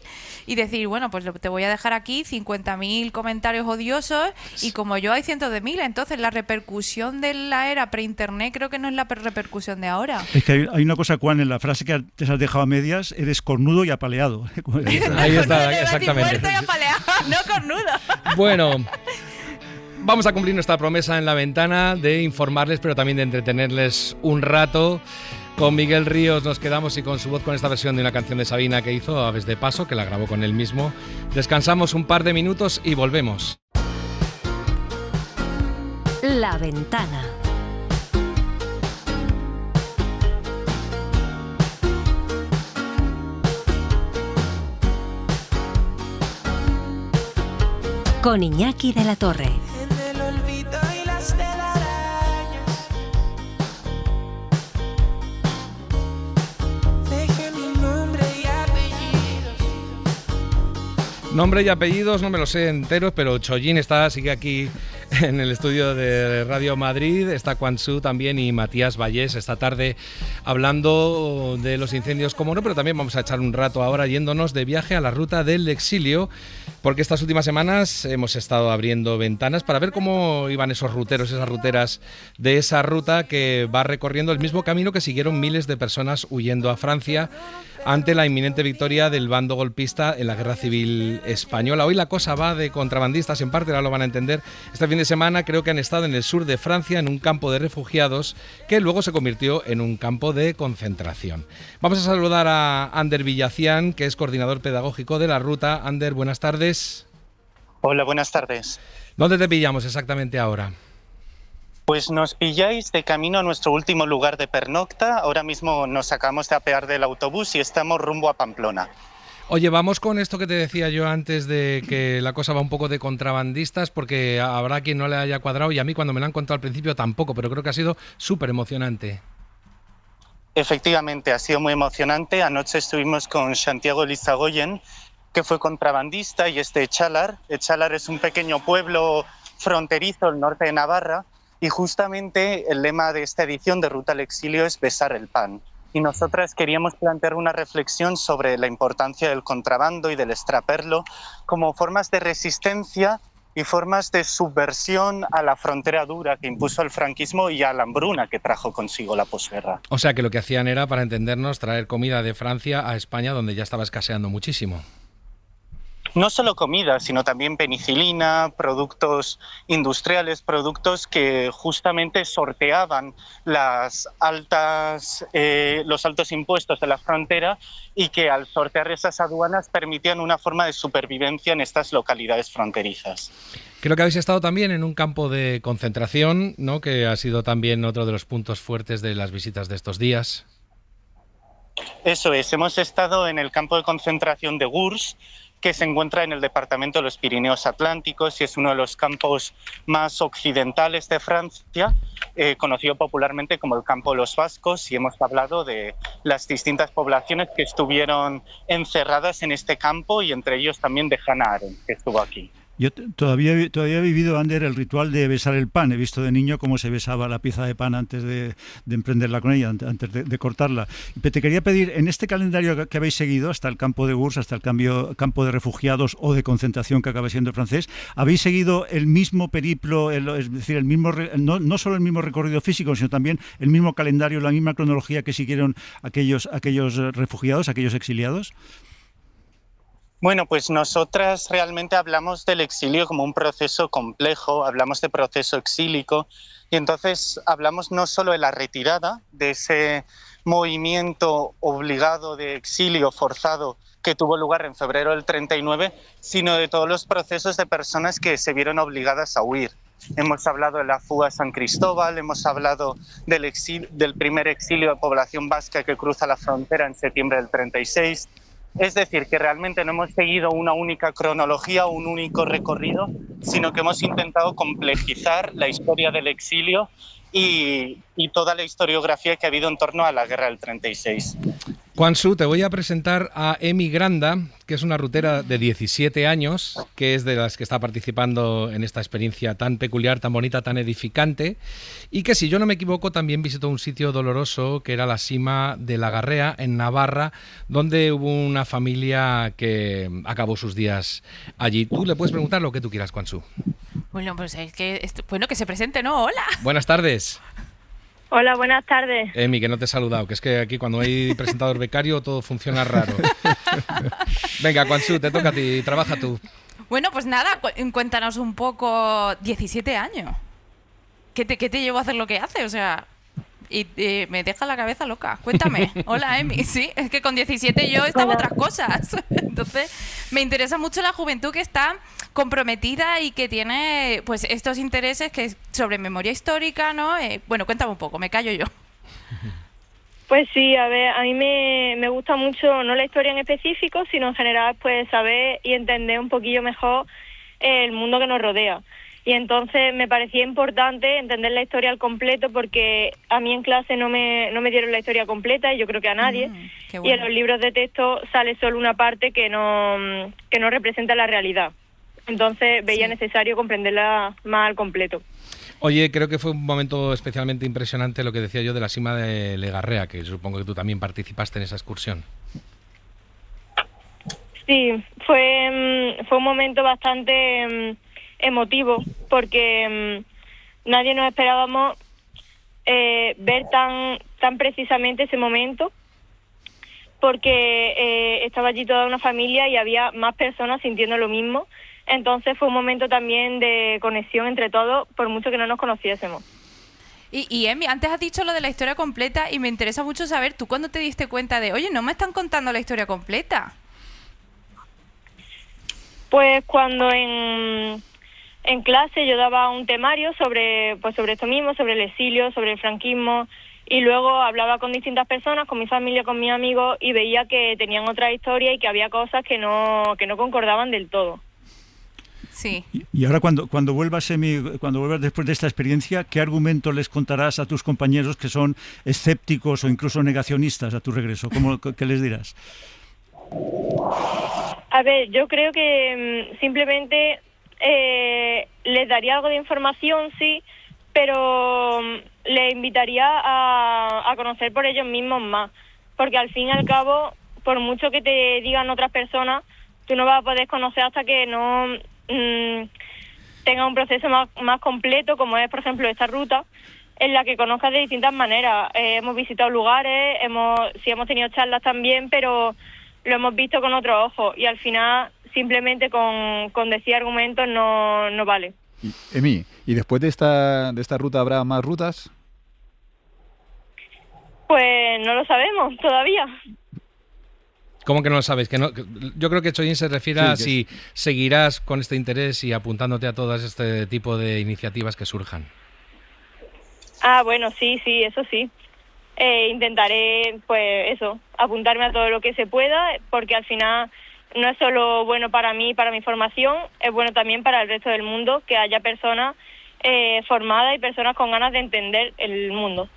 y decir, bueno, pues te voy a dejar aquí 50.000 comentarios odiosos y como yo hay cientos de mil. Entonces la repercusión de la era pre-internet creo que no es la repercusión de ahora. Es que hay una cosa, Juan, en la frase que te has dejado a medias, eres cornudo y apaleado. Ahí está, exactamente. Muerto y apaleado, no cornudo. Bueno, vamos a cumplir nuestra promesa en La Ventana de informarles, pero también de entretenerles un rato. Con Miguel Ríos nos quedamos y con su voz con esta versión de una canción de Sabina que hizo, Aves de Paso, que la grabó con él mismo. Descansamos un par de minutos y volvemos. La Ventana. Con Iñaki de la Torre. En el olvido y las telarañas, deje mi nombre y apellidos. Nombre y apellidos no me lo sé enteros, pero Chollín sigue aquí en el estudio de Radio Madrid, está Quansu también y Matías Vallés esta tarde hablando de los incendios, como no, pero también vamos a echar un rato ahora yéndonos de viaje a la ruta del exilio, porque estas últimas semanas hemos estado abriendo ventanas para ver cómo iban esos ruteros, esas ruteras de esa ruta que va recorriendo el mismo camino que siguieron miles de personas huyendo a Francia ante la inminente victoria del bando golpista en la Guerra Civil Española. Hoy la cosa va de contrabandistas, en parte, ahora lo van a entender. Este fin de semana creo que han estado en el sur de Francia, en un campo de refugiados, que luego se convirtió en un campo de concentración. Vamos a saludar a Ander Villacián, que es coordinador pedagógico de la ruta. Ander, buenas tardes. tardes. Hola, buenas tardes. ¿Dónde te pillamos exactamente ahora? Pues nos pilláis de camino a nuestro último lugar de pernocta. Ahora mismo nos acabamos de apear del autobús y estamos rumbo a Pamplona. Oye, vamos con esto que te decía yo antes de que la cosa va un poco de contrabandistas, porque habrá quien no le haya cuadrado y a mí cuando me lo han contado al principio tampoco, pero creo que ha sido súper emocionante. Efectivamente, ha sido muy emocionante. Anoche estuvimos con Santiago Lizagoyen, que fue contrabandista, y es de Échalar. Échalar es un pequeño pueblo fronterizo al norte de Navarra y justamente el lema de esta edición de Ruta al Exilio es besar el pan. Y nosotras queríamos plantear una reflexión sobre la importancia del contrabando y del extraperlo como formas de resistencia y formas de subversión a la frontera dura que impuso el franquismo y a la hambruna que trajo consigo la posguerra. O sea que lo que hacían era, para entendernos, traer comida de Francia a España, donde ya estaba escaseando muchísimo. No solo comida, sino también penicilina, productos industriales, productos que justamente sorteaban los altos impuestos de la frontera y que al sortear esas aduanas permitían una forma de supervivencia en estas localidades fronterizas. Creo que habéis estado también en un campo de concentración, ¿no?, que ha sido también otro de los puntos fuertes de las visitas de estos días. Eso es, hemos estado en el campo de concentración de Gurs, que se encuentra en el departamento de los Pirineos Atlánticos y es uno de los campos más occidentales de Francia, conocido popularmente como el campo de los vascos, y hemos hablado de las distintas poblaciones que estuvieron encerradas en este campo y entre ellos también de Hannah Arendt, que estuvo aquí. Yo todavía he vivido, Ander, el ritual de besar el pan. He visto de niño cómo se besaba la pieza de pan antes de emprenderla con ella, antes de cortarla. Pero te quería pedir, en este calendario que habéis seguido, hasta el campo de Gurs, hasta el campo de refugiados o de concentración que acaba siendo francés, ¿habéis seguido el mismo periplo, es decir, el mismo no solo el mismo recorrido físico, sino también el mismo calendario, la misma cronología que siguieron aquellos refugiados, aquellos exiliados? Bueno, pues nosotras realmente hablamos del exilio como un proceso complejo, hablamos de proceso exílico y entonces hablamos no solo de la retirada, de ese movimiento obligado de exilio forzado que tuvo lugar en febrero del 39, sino de todos los procesos de personas que se vieron obligadas a huir. Hemos hablado de la fuga a San Cristóbal, hemos hablado del primer exilio de población vasca que cruza la frontera en septiembre del 36. Es decir, que realmente no hemos seguido una única cronología o un único recorrido, sino que hemos intentado complejizar la historia del exilio y toda la historiografía que ha habido en torno a la guerra del 36. Quansu, te voy a presentar a Emi Granda, que es una rutera de 17 años, que es de las que está participando en esta experiencia tan peculiar, tan bonita, tan edificante, y que, si yo no me equivoco, también visitó un sitio doloroso, que era la Sima de la Garrea, en Navarra, donde hubo una familia que acabó sus días allí. Tú le puedes preguntar lo que tú quieras, Quansu. Bueno, pues es que, bueno, que se presente, ¿no? Hola. Buenas tardes. Hola, buenas tardes. Emi, que no te he saludado, que es que aquí cuando hay presentador becario todo funciona raro. Venga, Quansu, te toca a ti, trabaja tú. Bueno, pues nada, cuéntanos un poco. 17 años. ¿Qué te llevó a hacer lo que haces? O sea, y me deja la cabeza loca. Cuéntame. Hola, Emi. Sí, es que con 17 yo estaba otras cosas. Entonces, me interesa mucho la juventud que está comprometida y que tiene pues estos intereses que sobre memoria histórica, ¿no? Bueno, cuéntame un poco, me callo yo. Pues sí, a ver, a mí me gusta mucho, no la historia en específico, sino en general pues saber y entender un poquillo mejor el mundo que nos rodea. Y entonces me parecía importante entender la historia al completo porque a mí en clase no me dieron la historia completa y yo creo que a nadie. Bueno. Y en los libros de texto sale solo una parte que no representa la realidad. Entonces veía necesario comprenderla más al completo. Oye, creo que fue un momento especialmente impresionante lo que decía yo de la Sima de Legarrea, que supongo que tú también participaste en esa excursión. Sí, fue un momento bastante emotivo porque nadie nos esperábamos ver tan precisamente ese momento porque estaba allí toda una familia y había más personas sintiendo lo mismo. Entonces fue un momento también de conexión entre todos, por mucho que no nos conociésemos. Y Emi, antes has dicho lo de la historia completa y me interesa mucho saber, ¿tú cuándo te diste cuenta de, oye, no me están contando la historia completa? Pues cuando en clase yo daba un temario sobre esto mismo, sobre el exilio, sobre el franquismo, y luego hablaba con distintas personas, con mi familia, con mis amigos, y veía que tenían otra historia y que había cosas que no concordaban del todo. Sí. Y ahora cuando vuelvas después de esta experiencia, ¿qué argumento les contarás a tus compañeros que son escépticos o incluso negacionistas a tu regreso? ¿Qué les dirás? A ver, yo creo que simplemente les daría algo de información, sí, pero les invitaría a conocer por ellos mismos más, porque al fin y al cabo, por mucho que te digan otras personas, tú no vas a poder conocer hasta que no tenga un proceso más completo, como es, por ejemplo, esta ruta, en la que conozcas de distintas maneras. Hemos visitado lugares, sí hemos tenido charlas también, pero lo hemos visto con otros ojos, y al final simplemente con decir argumentos no vale. Emi, ¿y después de esta ruta habrá más rutas? Pues no lo sabemos todavía. ¿Cómo que no lo sabes? Yo creo que Chollín se refiere a si seguirás con este interés y apuntándote a todas este tipo de iniciativas que surjan. Ah, bueno, sí, eso sí. Intentaré, pues eso, apuntarme a todo lo que se pueda, porque al final no es solo bueno para mí, para mi formación, es bueno también para el resto del mundo, que haya personas formadas y personas con ganas de entender el mundo.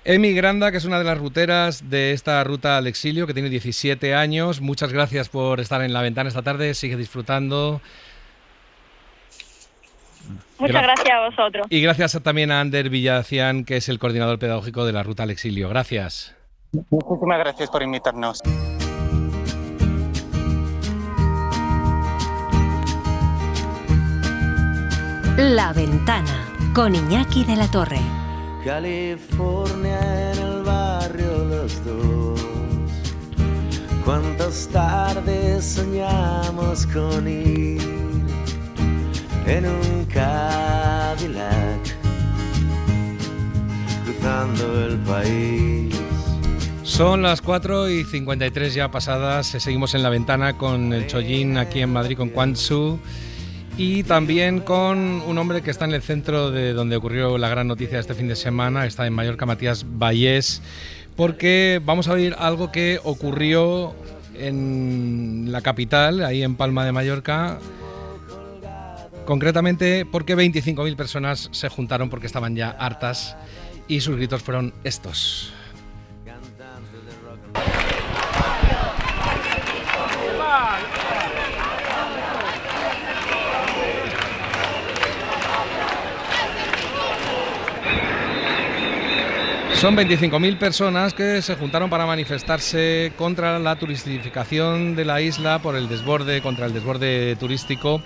Emi Granda, que es una de las ruteras de esta ruta al exilio, que tiene 17 años, muchas gracias por estar en La Ventana esta tarde, sigue disfrutando. Muchas gracias a vosotros. Y gracias también a Ander Villacián, que es el coordinador pedagógico de la ruta al exilio. Gracias. Muchísimas gracias por invitarnos. La Ventana, con Iñaki de la Torre. California en el barrio los dos. Cuántas tardes soñamos con ir en un Cadillac cruzando el país. Son las 4:53 ya pasadas. Seguimos en La Ventana con el Chollín aquí en Madrid, con Quan Tzu. Y también con un hombre que está en el centro de donde ocurrió la gran noticia de este fin de semana, está en Mallorca, Matías Vallés, porque vamos a oír algo que ocurrió en la capital, ahí en Palma de Mallorca, concretamente porque 25.000 personas se juntaron porque estaban ya hartas y sus gritos fueron estos. Son 25.000 personas que se juntaron para manifestarse contra la turistificación de la isla, contra el desborde turístico.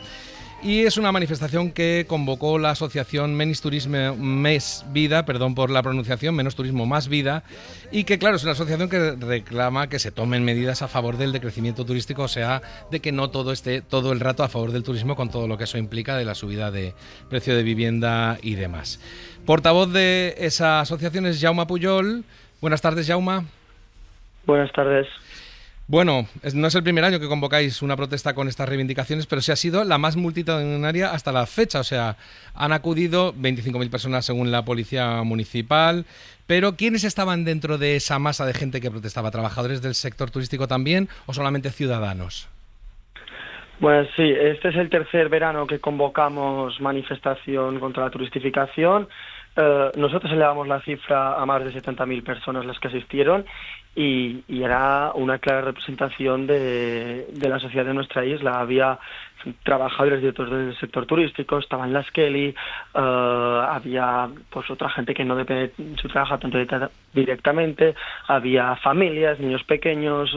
Y es una manifestación que convocó la asociación Menos Turismo Més Vida, perdón por la pronunciación, Menos Turismo Más Vida, y que claro, es una asociación que reclama que se tomen medidas a favor del decrecimiento turístico, o sea, de que no todo esté todo el rato a favor del turismo con todo lo que eso implica de la subida de precio de vivienda y demás. Portavoz de esa asociación es Jaume Pujol. Buenas tardes, Jaume. Buenas tardes. Bueno, no es el primer año que convocáis una protesta con estas reivindicaciones, pero sí ha sido la más multitudinaria hasta la fecha. O sea, han acudido 25.000 personas según la Policía Municipal. Pero ¿quiénes estaban dentro de esa masa de gente que protestaba? ¿Trabajadores del sector turístico también o solamente ciudadanos? Pues sí, este es el tercer verano que convocamos manifestación contra la turistificación. Nosotros elevamos la cifra a más de 70.000 personas las que asistieron y era una clara representación de la sociedad de nuestra isla. Había trabajadores directos del sector turístico, estaban las Kelly, había pues otra gente que no depende de su trabajo tanto directamente, había familias, niños pequeños,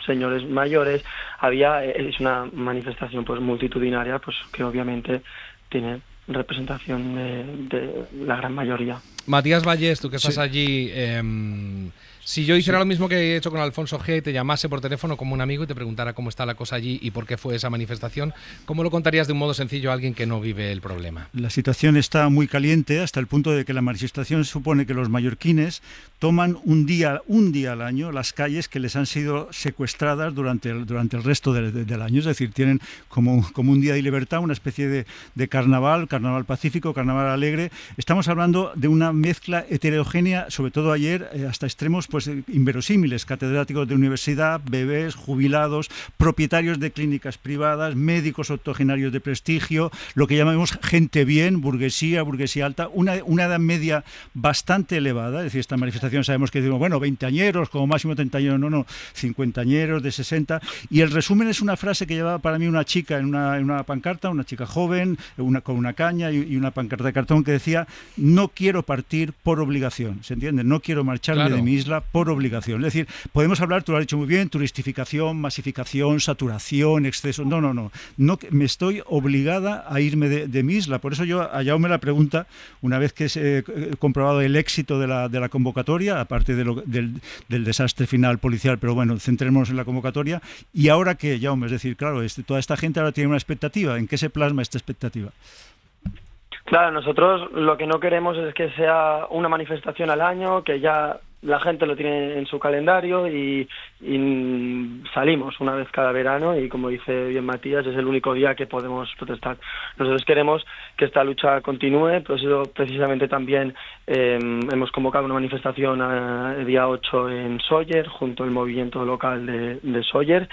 señores mayores, es una manifestación pues multitudinaria, pues que obviamente tiene representación de la gran mayoría. Matías Vallés, tú que estás allí, Si yo hiciera lo mismo que he hecho con Alfonso G, te llamase por teléfono como un amigo y te preguntara cómo está la cosa allí y por qué fue esa manifestación, ¿cómo lo contarías de un modo sencillo a alguien que no vive el problema? La situación está muy caliente hasta el punto de que la manifestación supone que los mallorquines toman un día al año las calles que les han sido secuestradas durante el resto del año. Es decir, tienen como un día de libertad, una especie de carnaval pacífico, carnaval alegre. Estamos hablando de una mezcla heterogénea, sobre todo ayer, hasta extremos pues inverosímiles, catedráticos de universidad, bebés, jubilados, propietarios de clínicas privadas, médicos octogenarios de prestigio, lo que llamamos gente bien, burguesía alta, una edad media bastante elevada. Es decir, esta manifestación sabemos que decimos, bueno, 20añeros, como máximo 30añeros, no, 50añeros, de 60, y el resumen es una frase que llevaba para mí una chica en una pancarta, una chica joven, con una caña y una pancarta de cartón que decía: no quiero partir por obligación, ¿se entiende? No quiero marcharme de mi isla por obligación. Es decir, podemos hablar, tú lo has dicho muy bien, turistificación, masificación, saturación, exceso. No, me estoy obligada a irme de mi isla. Por eso yo a Jaume la pregunta, una vez que he comprobado el éxito de la convocatoria, aparte del desastre final policial, pero bueno, centrémonos en la convocatoria. ¿Y ahora qué, Jaume? Es decir, claro, toda esta gente ahora tiene una expectativa. ¿En qué se plasma esta expectativa? Claro, nosotros lo que no queremos es que sea una manifestación al año, que ya la gente lo tiene en su calendario y salimos una vez cada verano y, como dice bien Matías, es el único día que podemos protestar. Nosotros queremos que esta lucha continúe, por eso precisamente también hemos convocado una manifestación el día 8 en Sóller, junto al movimiento local de Sóller,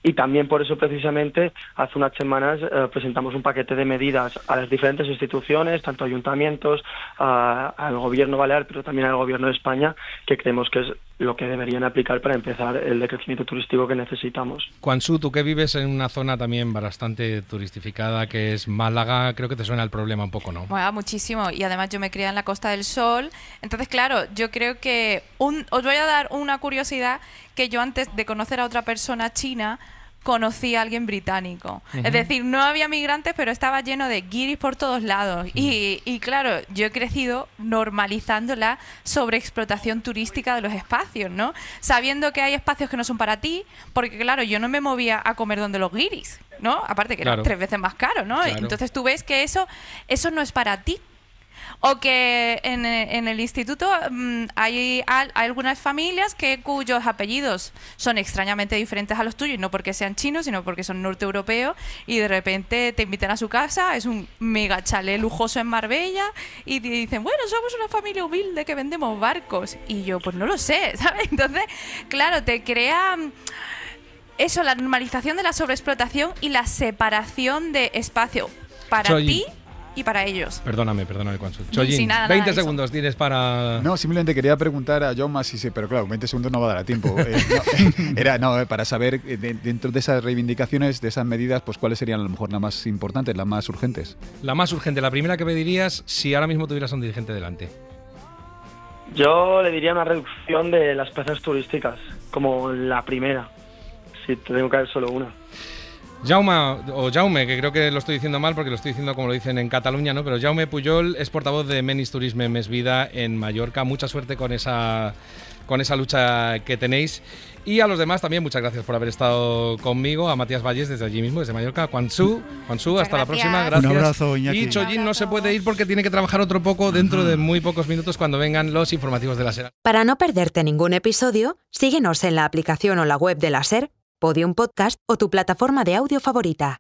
y también por eso precisamente hace unas semanas presentamos un paquete de medidas a las diferentes instituciones, tanto ayuntamientos, al gobierno balear, pero también al gobierno de España, que creemos que es lo que deberían aplicar para empezar el decrecimiento turístico que necesitamos. Quang-Soo, tú que vives en una zona también bastante turistificada, que es Málaga, creo que te suena el problema un poco, ¿no? Bueno, muchísimo, y además yo me crié en la Costa del Sol, entonces claro, yo creo que os voy a dar una curiosidad, que yo antes de conocer a otra persona china conocí a alguien británico. Es decir, no había migrantes, pero estaba lleno de guiris por todos lados. Y claro, yo he crecido normalizando la sobreexplotación turística de los espacios, ¿no? Sabiendo que hay espacios que no son para ti, porque claro, yo no me movía a comer donde los guiris, ¿no? Aparte que era 3 veces más caro, ¿no? Claro. Entonces tú ves que eso no es para ti. O que en el instituto hay algunas familias cuyos apellidos son extrañamente diferentes a los tuyos, no porque sean chinos, sino porque son norteeuropeos, y de repente te invitan a su casa, es un mega chalet lujoso en Marbella, y te dicen, bueno, somos una familia humilde que vendemos barcos. Y yo, pues no lo sé, ¿sabes? Entonces, claro, te crea eso, la normalización de la sobreexplotación y la separación de espacio para ti y para ellos. Perdóname, Quang-Soo. Chollín, sí, nada, 20 segundos tienes para... No, simplemente quería preguntar a Jaume si pero claro, 20 segundos no va a dar a tiempo. Para saber, dentro de esas reivindicaciones, de esas medidas, pues cuáles serían a lo mejor las más importantes, las más urgentes. La más urgente, la primera que pedirías si ahora mismo tuvieras a un dirigente delante. Yo le diría una reducción de las plazas turísticas, como la primera, si tengo que haber solo una. Jaume, que creo que lo estoy diciendo mal porque lo estoy diciendo como lo dicen en Cataluña, ¿no? Pero Jaume Pujol es portavoz de Menis Turisme Més Vida en Mallorca. Mucha suerte con esa lucha que tenéis. Y a los demás también, muchas gracias por haber estado conmigo. A Matías Valles desde allí mismo, desde Mallorca. Quang-Soo, hasta la próxima. Gracias. Un abrazo, Iñaki. Y Chollín no se puede ir porque tiene que trabajar otro poco dentro de muy pocos minutos cuando vengan los informativos de la SER. Para no perderte ningún episodio, síguenos en la aplicación o la web de la SER, Podium Podcast o tu plataforma de audio favorita.